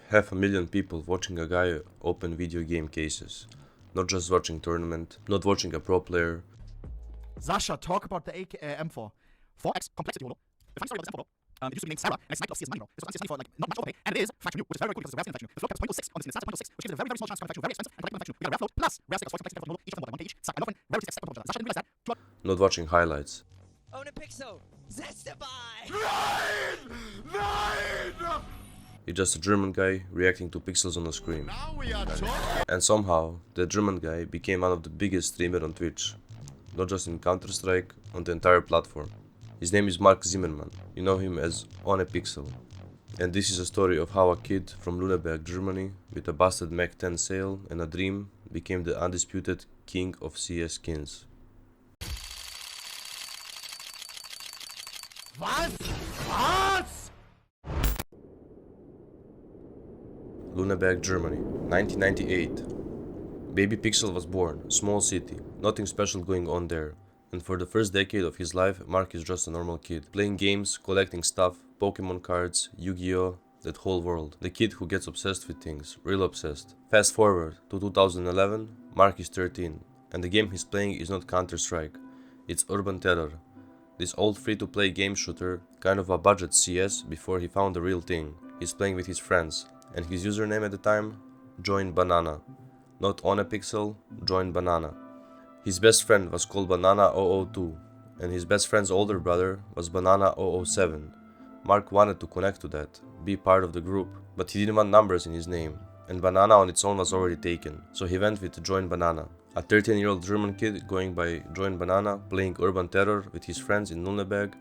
500,000 people watching a guy open video game cases. Not just watching tournament, not watching a pro player. Sasha, talk about the M4. 4x complexity, bro. The funny story about this M4, bro. It used to be named Sarah, and it's sniped off CS money, bro. This was CS money for like not much overpay, and it is fracture new, which is very, very cool because it's a rare skin fracture new. The float cap is 0.06 on the skin, the stats 0.06, which gives it a very, very small chance to fracture, very expensive and collectible fracture new. We got a rare float plus rare skin, complexity for each of them more than 1 each. And often rarity stack Sasha didn't realize that. Not watching highlights. ohnePixel, Zestify! He's just a German guy reacting to pixels on the screen. Now we are talking. And somehow, the German guy became one of the biggest streamers on Twitch. Not just in Counter-Strike, on the entire platform. His name is Mark Zimmerman. You know him as ohnePixel. And this is a story of how a kid from Lüneburg, Germany, with a busted Mac 10 sale and a dream, became the undisputed king of CS skins. Was? Lüneburg, Germany, 1998. Baby Pixel was born, small city, nothing special going on there. And for the first decade of his life, Mark is just a normal kid, playing games, collecting stuff, Pokemon cards, Yu-Gi-Oh!, that whole world. The kid who gets obsessed with things, real obsessed. Fast forward to 2011, Mark is 13, and the game he's playing is not Counter-Strike, it's Urban Terror. This old free-to-play game shooter, kind of a budget CS before he found the real thing. He's playing with his friends, and his username at the time? Join Banana. Not ohnePixel, Join Banana. His best friend was called Banana002, and his best friend's older brother was Banana007. Mark wanted to connect to that, be part of the group, but he didn't want numbers in his name, and Banana on its own was already taken, so he went with Join Banana. A 13-year-old German kid going by Join Banana, playing Urban Terror with his friends in Lüneburg,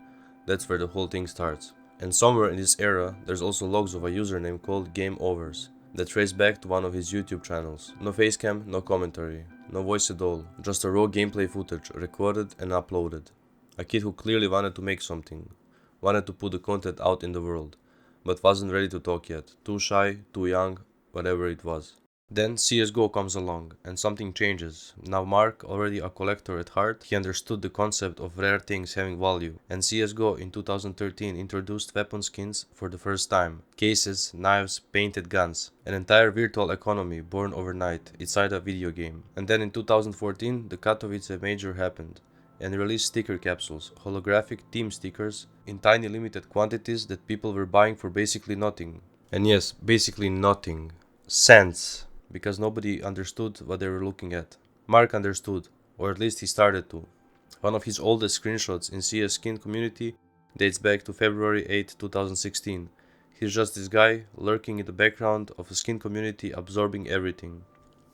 that's where the whole thing starts. And somewhere in this era, there's also logs of a username called Game Overs, that trace back to one of his YouTube channels. No facecam, no commentary, no voice at all, just a raw gameplay footage recorded and uploaded. A kid who clearly wanted to make something, wanted to put the content out in the world, but wasn't ready to talk yet, too shy, too young, whatever it was. Then CSGO comes along, and something changes. Now Mark, already a collector at heart, he understood the concept of rare things having value, and CSGO in 2013 introduced weapon skins for the first time. Cases, knives, painted guns. An entire virtual economy born overnight, inside a video game. And then in 2014, the Katowice major happened, and released sticker capsules, holographic team stickers, in tiny limited quantities that people were buying for basically nothing. And yes, basically nothing. Cents. Because nobody understood what they were looking at. Mark understood, or at least he started to. One of his oldest screenshots in CS skin community dates back to February 8, 2016. He's just this guy lurking in the background of a skin community absorbing everything.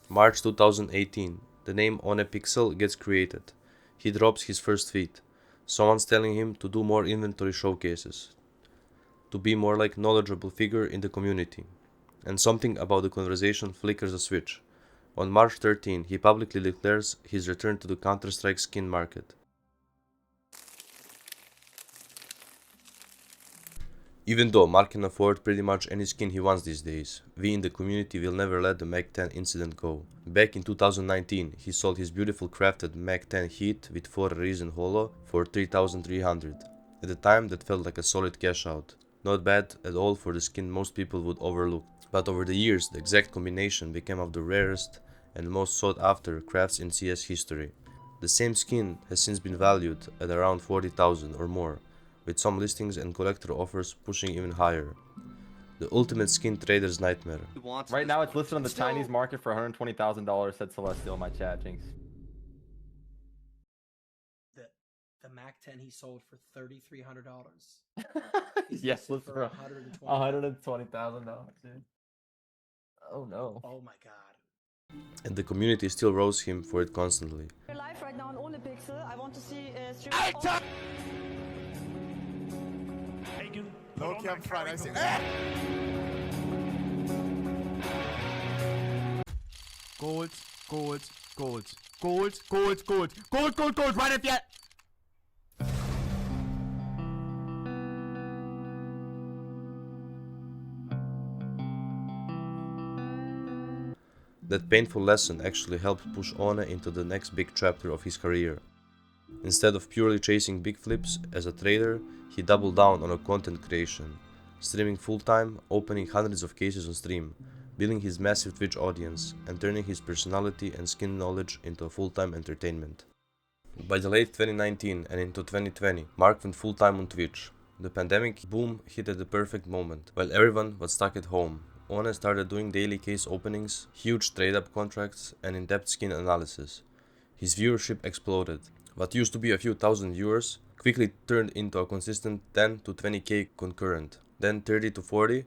March 2018, the name ohnePixel gets created. He drops his first tweet. Someone's telling him to do more inventory showcases, to be more like knowledgeable figure in the community. And something about the conversation flickers a switch. On March 13, he publicly declares his return to the Counter-Strike skin market. Even though Mark can afford pretty much any skin he wants these days, we in the community will never let the Mac 10 incident go. Back in 2019, he sold his beautiful crafted Mac 10 Heat with 4 Reason Holo for 3,300. At the time that felt like a solid cash out. Not bad at all for the skin most people would overlook. But over the years, the exact combination became of the rarest and most sought after crafts in CS history. The same skin has since been valued at around 40,000 or more, with some listings and collector offers pushing even higher. The ultimate skin trader's nightmare. Right now it's listed on the Chinese market for $120,000, said Celestial in my chat, Jinx. The Mac 10 he sold for $3,300. Yes, listed for $120,000, dude. Oh no. Oh my god. And the community still roasts him for it constantly. We're live right now on ohnePixel. I want to see stream. Okay, I'm fine. I see. Gold, gold, gold, gold, gold, gold, gold, gold, gold, right at the end. That painful lesson actually helped push Ohne into the next big chapter of his career. Instead of purely chasing big flips as a trader, he doubled down on a content creation, streaming full-time, opening hundreds of cases on stream, building his massive Twitch audience, and turning his personality and skin knowledge into a full-time entertainment. By the late 2019 and into 2020, Mark went full-time on Twitch. The pandemic boom hit at the perfect moment. While everyone was stuck at home, Ohne started doing daily case openings, huge trade-up contracts, and in-depth skin analysis. His viewership exploded. What used to be a few thousand viewers quickly turned into a consistent 10 to 20k concurrent, then 30 to 40,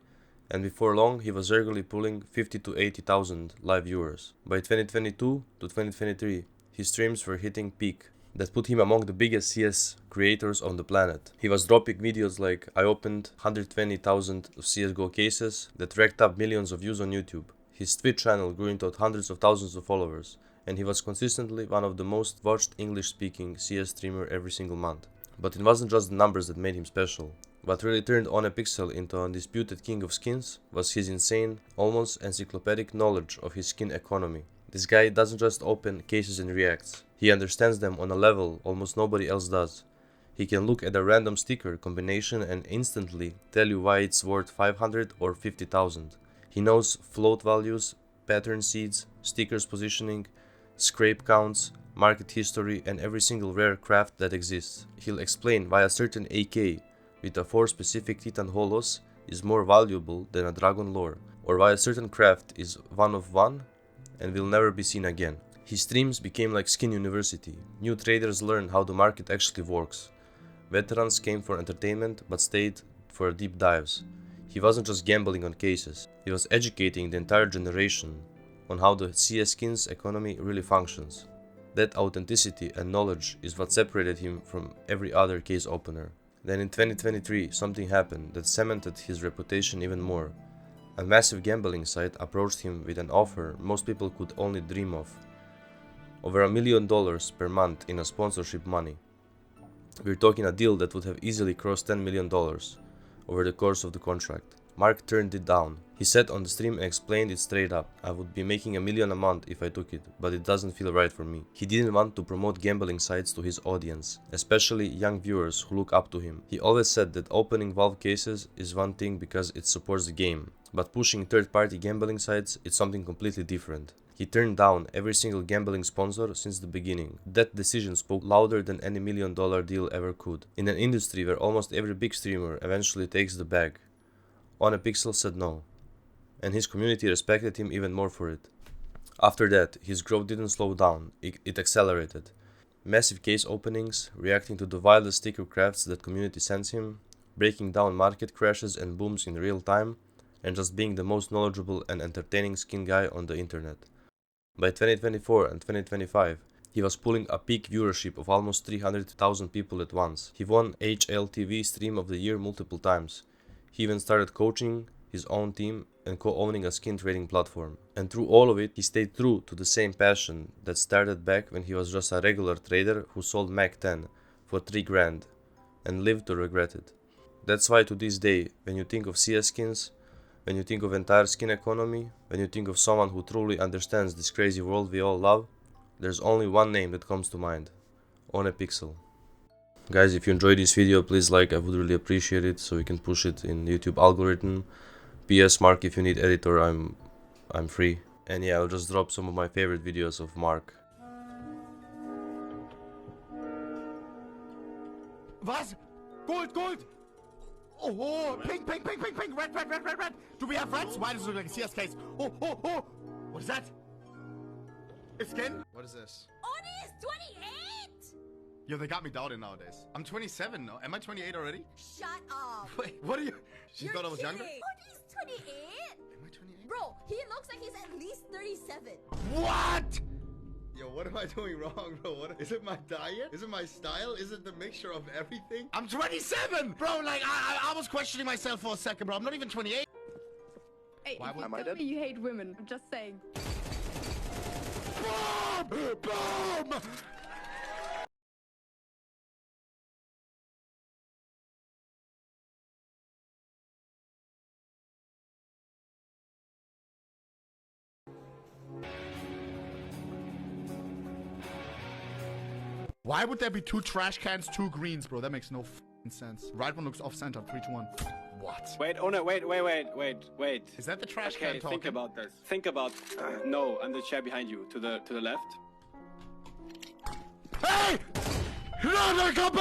and before long he was regularly pulling 50 to 80,000 live viewers. By 2022 to 2023, his streams were hitting peak. That put him among the biggest CS creators on the planet. He was dropping videos like I opened 120,000 CSGO cases that racked up millions of views on YouTube. His Twitch channel grew into hundreds of thousands of followers, and he was consistently one of the most watched English-speaking CS streamer every single month. But it wasn't just the numbers that made him special. What really turned ohnePixel into an undisputed king of skins was his insane, almost encyclopedic knowledge of his skin economy. This guy doesn't just open cases and reacts. He understands them on a level almost nobody else does. He can look at a random sticker combination and instantly tell you why it's worth 500 or 50,000. He knows float values, pattern seeds, stickers positioning, scrape counts, market history, and every single rare craft that exists. He'll explain why a certain AK with a 4 specific Titan holos is more valuable than a Dragon lore, or why a certain craft is one of one and will never be seen again. His streams became like Skin University. New traders learned how the market actually works. Veterans came for entertainment but stayed for deep dives. He wasn't just gambling on cases, he was educating the entire generation on how the CS skins economy really functions. That authenticity and knowledge is what separated him from every other case opener. Then in 2023, something happened that cemented his reputation even more. A massive gambling site approached him with an offer most people could only dream of. Over $1 million per month in a sponsorship money. We're talking a deal that would have easily crossed $10 million over the course of the contract. Mark turned it down. He sat on the stream and explained it straight up. I would be making $1 million a month if I took it, but it doesn't feel right for me. He didn't want to promote gambling sites to his audience, especially young viewers who look up to him. He always said that opening Valve cases is one thing because it supports the game, but pushing third-party gambling sites is something completely different. He turned down every single gambling sponsor since the beginning. That decision spoke louder than any $1 million deal ever could. In an industry where almost every big streamer eventually takes the bag, ohnePixel said no, and his community respected him even more for it. After that, his growth didn't slow down, it accelerated. Massive case openings, reacting to the wildest sticker crafts that community sends him, breaking down market crashes and booms in real time, and just being the most knowledgeable and entertaining skin guy on the internet. By 2024 and 2025, he was pulling a peak viewership of almost 300,000 people at once. He won HLTV Stream of the Year multiple times. He even started coaching his own team and co-owning a skin trading platform. And through all of it, he stayed true to the same passion that started back when he was just a regular trader who sold Mac 10 for $3,000 and lived to regret it. That's why to this day, when you think of CS skins, when you think of entire skin economy, when you think of someone who truly understands this crazy world we all love, there's only one name that comes to mind: ohnePixel. Guys, if you enjoyed this video, please like, I would really appreciate it, so we can push it in YouTube algorithm. PS Mark, if you need editor, I'm free. And yeah, I'll just drop some of my favorite videos of Mark. Was? Gold, gold! Oh, pink, pink, pink, pink, pink, red, red, red, red, red. Do we have reds? Why does it look like a CS case? Oh, oh, oh! What is that? A skin? What is this? Oni is 28! Yo, they got me doubted nowadays. I'm 27. No, am I 28 already? Shut up! Wait, what are you? She You're thought I was kidding. younger? Oni is 28? Am I 28? Bro, he looks like he's at least 37. What? Yo, what am I doing wrong, bro? What is it? My diet? Is it my style? Is it the mixture of everything? I'm 27! Bro, like, I was questioning myself for a second, bro. I'm not even 28. Hey, Why if would- you Am I tell dead? me you hate women, I'm just saying. Boom! Boom! Why would there be 2 trash cans, 2 greens, bro? That makes no f***ing sense. Right one looks off center. 3, 2, 1. What? Wait, oh no, wait. Is that the trash Okay, can talking? think about this. Think about no, and the chair behind you, to the left. Hey! No, come back!